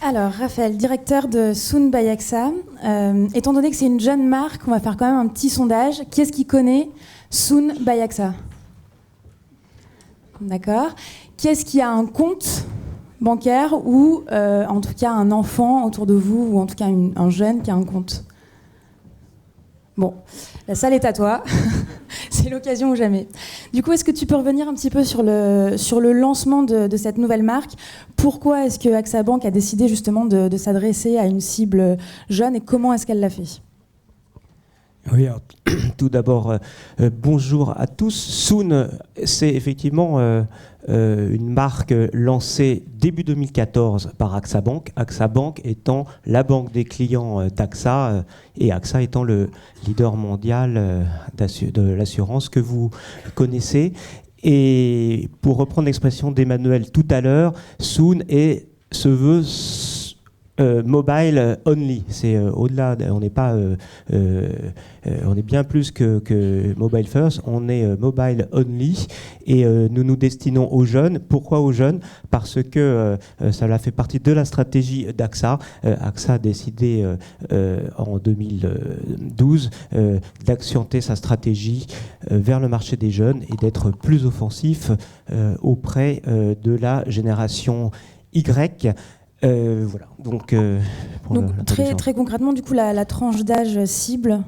Alors, Raphaël, directeur de Soon by AXA. Étant donné que c'est une jeune marque, on va faire quand même un petit sondage. Qui est-ce qui connaît Soon by AXA? D'accord. Qui est-ce qui a un compte bancaire ou en tout cas un enfant autour de vous ou en tout cas un jeune qui a un compte? Bon, la salle est à toi. C'est l'occasion ou jamais. Du coup, est-ce que tu peux revenir un petit peu sur le lancement de cette nouvelle marque? Pourquoi est-ce que AXA Bank a décidé justement de s'adresser à une cible jeune et comment est-ce qu'elle l'a fait? Oui, alors, tout d'abord, bonjour à tous. Soon, c'est effectivement une marque lancée début 2014 par AXA Bank. AXA Bank étant la banque des clients d'AXA et AXA étant le leader mondial de l'assurance que vous connaissez. Et pour reprendre l'expression d'Emmanuel tout à l'heure, Soon se veut mobile only. C'est au-delà, on n'est pas, on est bien plus que mobile first. On est mobile only et nous nous destinons aux jeunes. Pourquoi aux jeunes? Parce que ça fait partie de la stratégie d'AXA. AXA a décidé en 2012 d'accentuer sa stratégie vers le marché des jeunes et d'être plus offensif auprès de la génération Y. Voilà. Donc très concrètement, du coup, la tranche d'âge cible?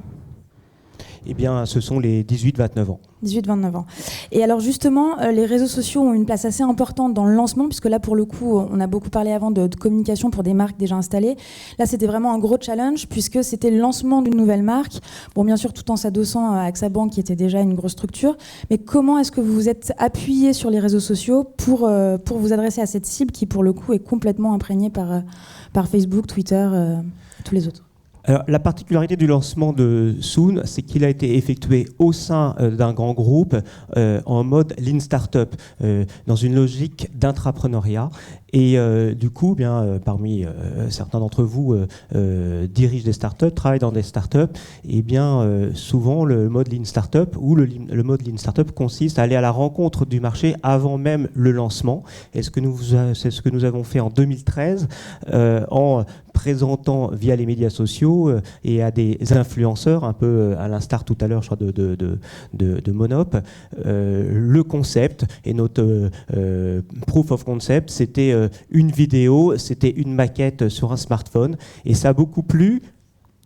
Eh bien, ce sont les 18-29 ans. 18-29 ans. Et alors justement, les réseaux sociaux ont une place assez importante dans le lancement, puisque là, pour le coup, on a beaucoup parlé avant de communication pour des marques déjà installées. Là, c'était vraiment un gros challenge, puisque c'était le lancement d'une nouvelle marque. Bon, bien sûr, tout en s'adossant à AXA Bank, qui était déjà une grosse structure. Mais comment est-ce que vous vous êtes appuyé sur les réseaux sociaux pour vous adresser à cette cible qui, pour le coup, est complètement imprégnée par Facebook, Twitter, tous les autres? Alors, la particularité du lancement de Soon, c'est qu'il a été effectué au sein d'un grand groupe en mode Lean Startup, dans une logique d'intrapreneuriat. Et du coup, parmi certains d'entre vous dirigent des startups, travaillent dans des startups, et bien souvent le mode Lean Startup ou le mode Lean Startup consiste à aller à la rencontre du marché avant même le lancement. Et c'est ce que nous avons fait en 2013 en présentant via les médias sociaux et à des influenceurs, un peu à l'instar tout à l'heure, je crois, de Monop, le concept. Et notre proof of concept, c'était une vidéo, c'était une maquette sur un smartphone, et ça a beaucoup plu.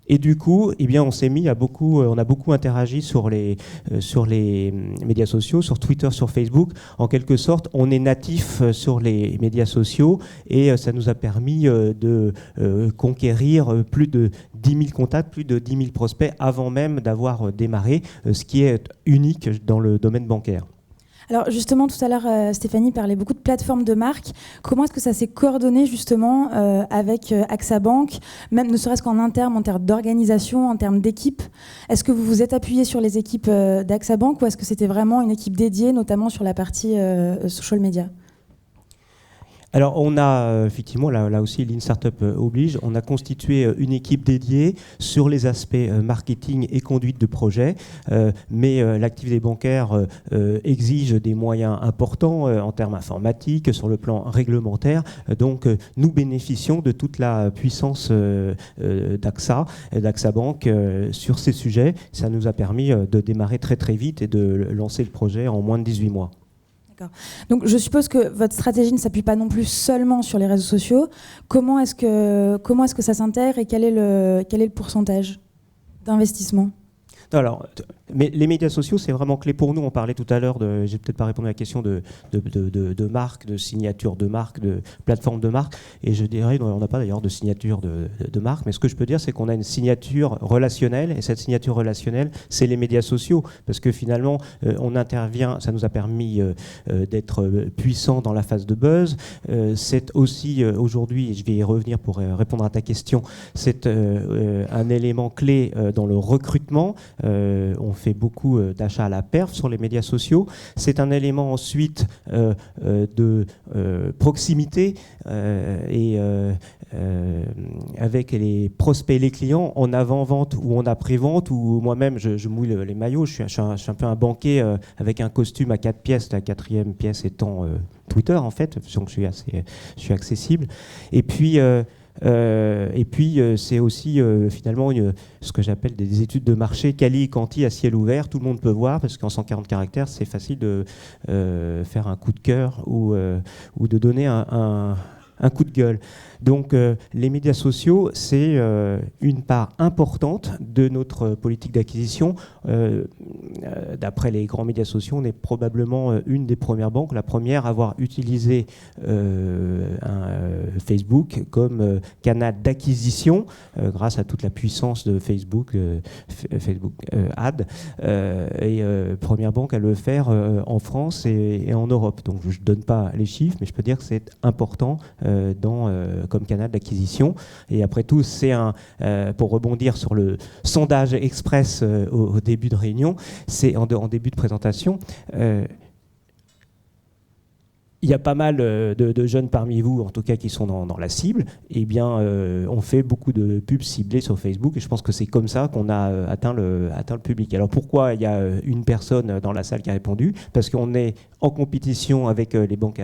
Et du coup, eh bien, on a beaucoup interagi sur les médias sociaux, sur Twitter, sur Facebook. En quelque sorte, on est natif sur les médias sociaux et ça nous a permis de conquérir plus de 10 000 contacts, plus de 10 000 prospects avant même d'avoir démarré, ce qui est unique dans le domaine bancaire. Alors justement, tout à l'heure, Stéphanie parlait beaucoup de plateformes de marque. Comment est-ce que ça s'est coordonné justement avec AXA Bank, même ne serait-ce qu'en interne, en termes d'organisation, en termes d'équipe? Est-ce que vous vous êtes appuyé sur les équipes d'AXA Bank ou est-ce que c'était vraiment une équipe dédiée, notamment sur la partie social media? Alors, on a effectivement, là aussi, Lean Startup oblige, on a constitué une équipe dédiée sur les aspects marketing et conduite de projet, mais l'activité bancaire exige des moyens importants en termes informatiques, sur le plan réglementaire. Donc, nous bénéficions de toute la puissance d'AXA Bank sur ces sujets. Ça nous a permis de démarrer très très vite et de lancer le projet en moins de 18 mois. D'accord. Donc je suppose que votre stratégie ne s'appuie pas non plus seulement sur les réseaux sociaux. Comment est-ce que ça s'intègre et quel est le pourcentage d'investissement? Alors, mais les médias sociaux, c'est vraiment clé pour nous. On parlait tout à l'heure, j'ai peut-être pas répondu à la question de marque, de signature de marque, de plateforme de marque. Et je dirais, on n'a pas d'ailleurs de signature de marque, mais ce que je peux dire, c'est qu'on a une signature relationnelle. Et cette signature relationnelle, c'est les médias sociaux. Parce que finalement, on intervient, ça nous a permis d'être puissants dans la phase de buzz. C'est aussi, aujourd'hui, et je vais y revenir pour répondre à ta question, c'est un élément clé dans le recrutement. On fait beaucoup d'achats à la perf sur les médias sociaux. C'est un élément ensuite de proximité et avec les prospects et les clients en avant-vente ou en après-vente, ou moi-même je mouille les maillots. Je suis un peu un banquier avec un costume à 4 pièces, la 4e pièce étant Twitter en fait, donc je suis accessible. Et puis c'est aussi finalement ce que j'appelle des études de marché quali et quanti à ciel ouvert. Tout le monde peut voir parce qu'en 140 caractères, c'est facile de faire un coup de cœur ou de donner un coup de gueule. Donc les médias sociaux, c'est une part importante de notre politique d'acquisition. D'après les grands médias sociaux, on est probablement une des premières banques, la première à avoir utilisé Facebook comme canal d'acquisition grâce à toute la puissance de Facebook, Facebook Ad, et première banque à le faire en France et en Europe. Donc je ne donne pas les chiffres, mais je peux dire que c'est important comme canal d'acquisition. Et après tout, c'est pour rebondir sur le sondage express au début de réunion, c'est en début de présentation. Il y a pas mal de jeunes parmi vous, en tout cas, qui sont dans la cible. Eh bien, on fait beaucoup de pubs ciblées sur Facebook et je pense que c'est comme ça qu'on a atteint le public. Alors pourquoi il y a une personne dans la salle qui a répondu? Parce qu'on est en compétition avec les banques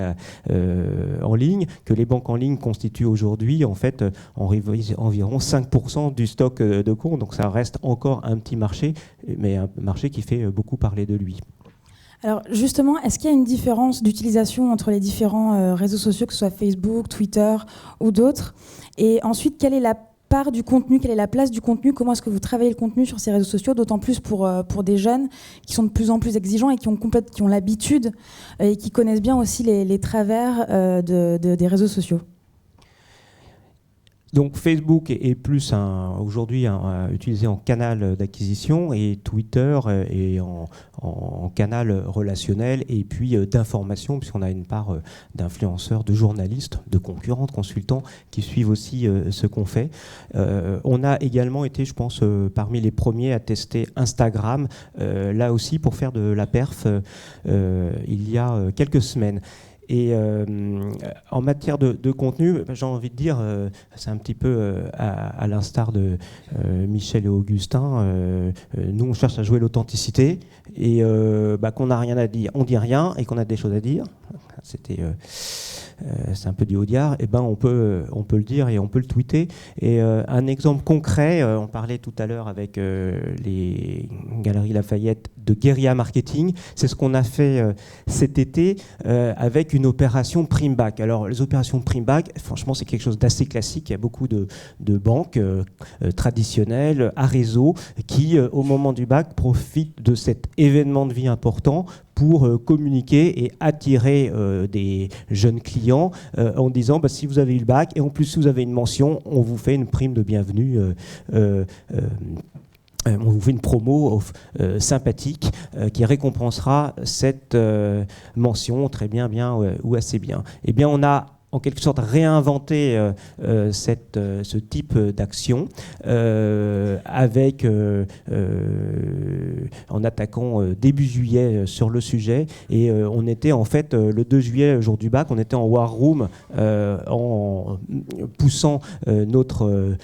en ligne, que les banques en ligne constituent aujourd'hui en fait environ 5% du stock de comptes. Donc ça reste encore un petit marché, mais un marché qui fait beaucoup parler de lui. Alors justement, est-ce qu'il y a une différence d'utilisation entre les différents réseaux sociaux, que ce soit Facebook, Twitter ou d'autres? Et ensuite, quelle est la part du contenu, quelle est la place du contenu? Comment est-ce que vous travaillez le contenu sur ces réseaux sociaux, d'autant plus pour des jeunes qui sont de plus en plus exigeants et qui ont l'habitude et qui connaissent bien aussi les travers des réseaux sociaux? Donc Facebook est plus aujourd'hui utilisé en canal d'acquisition et Twitter est en canal relationnel et puis d'information, puisqu'on a une part d'influenceurs, de journalistes, de concurrents, de consultants qui suivent aussi ce qu'on fait. On a également été, je pense, parmi les premiers à tester Instagram, là aussi pour faire de la perf il y a quelques semaines. Et en matière de contenu, j'ai envie de dire, c'est un petit peu à l'instar de Michel et Augustin, nous on cherche à jouer l'authenticité et qu'on n'a rien à dire, on dit rien, et qu'on a des choses à dire. C'est un peu du Audiard, et on peut le dire et on peut le tweeter. Et un exemple concret, on parlait tout à l'heure avec les Galeries Lafayette de guérilla marketing, c'est ce qu'on a fait cet été avec une opération prime back. Alors les opérations prime back, franchement c'est quelque chose d'assez classique. Il y a beaucoup de banques traditionnelles à réseau qui au moment du bac profitent de cet événement de vie important pour communiquer et attirer des jeunes clients en disant si vous avez eu le bac et en plus si vous avez une mention, on vous fait une prime de bienvenue. On vous fait une promo sympathique qui récompensera cette mention très bien ou assez bien. Eh bien, on a en quelque sorte réinventer ce type d'action en attaquant début juillet sur le sujet, et on était en fait le 2 juillet, jour du bac, on était en war room en poussant notre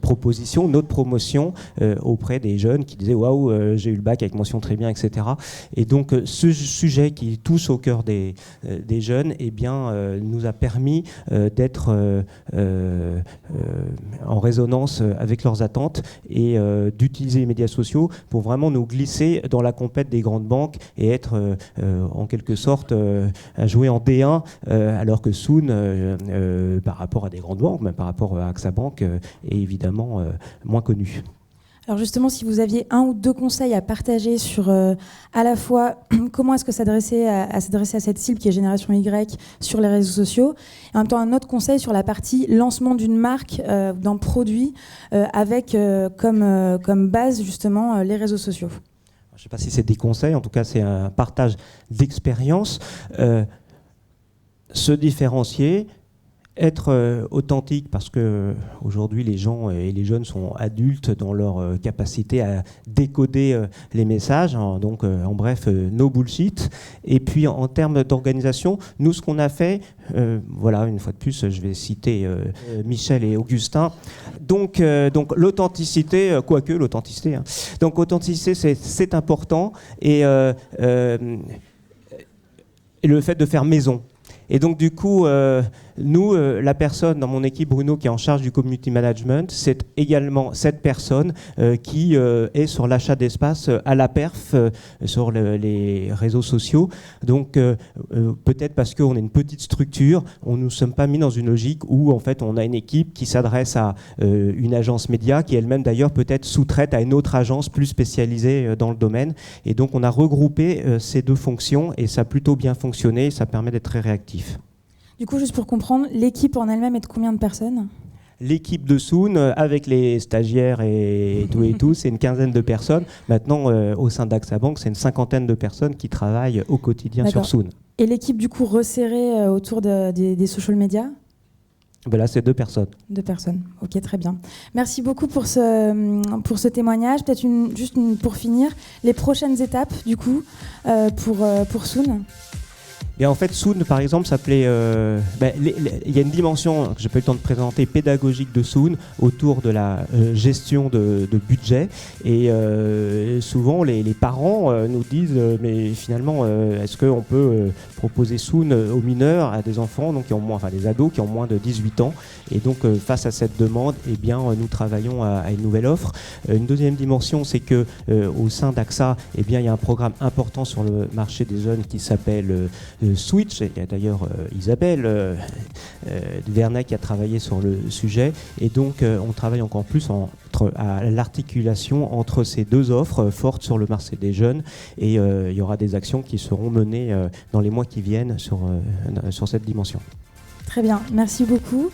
proposition, notre promotion auprès des jeunes qui disaient waouh, j'ai eu le bac avec mention très bien, etc. Et donc ce sujet qui touche au cœur des jeunes, eh bien nous a permis d'être en résonance avec leurs attentes et d'utiliser les médias sociaux pour vraiment nous glisser dans la compète des grandes banques et être en quelque sorte à jouer en D1 alors que Soon par rapport à des grandes banques, même par rapport à AXA Bank, est évidemment moins connu. Alors justement, si vous aviez un ou deux conseils à partager sur à la fois comment est-ce que s'adresser à cette cible qui est Génération Y sur les réseaux sociaux, et en même temps un autre conseil sur la partie lancement d'une marque, d'un produit, avec comme base justement les réseaux sociaux. Je ne sais pas si c'est des conseils, en tout cas c'est un partage d'expérience. Se différencier, être authentique, parce que aujourd'hui les gens et les jeunes sont adultes dans leur capacité à décoder les messages, donc en bref no bullshit. Et puis en termes d'organisation, nous ce qu'on a fait, voilà, une fois de plus je vais citer Michel et Augustin, donc l'authenticité, quoique l'authenticité, hein. Donc authenticité c'est important, et le fait de faire maison. Et donc du coup, nous, la personne dans mon équipe, Bruno, qui est en charge du community management, c'est également cette personne qui est sur l'achat d'espace à la perf sur les réseaux sociaux. Donc peut-être parce qu'on est une petite structure, on ne nous sommes pas mis dans une logique où en fait on a une équipe qui s'adresse à une agence média qui elle-même d'ailleurs peut-être sous-traite à une autre agence plus spécialisée dans le domaine. Et donc on a regroupé ces deux fonctions et ça a plutôt bien fonctionné et ça permet d'être très réactif. Du coup, juste pour comprendre, l'équipe en elle-même est de combien de personnes ? L'équipe de Soon, avec les stagiaires et tout, c'est une quinzaine de personnes. Maintenant, au sein d'AXA Bank, c'est une cinquantaine de personnes qui travaillent au quotidien sur Soon. Et l'équipe, du coup, resserrée autour des social media ? Ben là, c'est 2 personnes. 2 personnes, ok, très bien. Merci beaucoup pour ce témoignage. Peut-être pour finir, les prochaines étapes, du coup, pour Soon. Et en fait, Soon, par exemple, s'appelait... il y a une dimension que je n'ai pas eu le temps de présenter, pédagogique de Soon, autour de la gestion de budget. Et souvent, les parents nous disent, mais finalement, est-ce qu'on peut proposer Soon aux mineurs, à des enfants, donc des ados qui ont moins de 18 ans. Et donc, face à cette demande, eh bien, nous travaillons à une nouvelle offre. Une deuxième dimension, c'est que au sein d'AXA, eh bien, il y a un programme important sur le marché des jeunes qui s'appelle Switch. Il y a d'ailleurs Isabelle Vernet qui a travaillé sur le sujet. Et donc, on travaille encore plus à l'articulation entre ces deux offres fortes sur le marché des jeunes. Et il y aura des actions qui seront menées dans les mois qui viennent sur cette dimension. Très bien, merci beaucoup.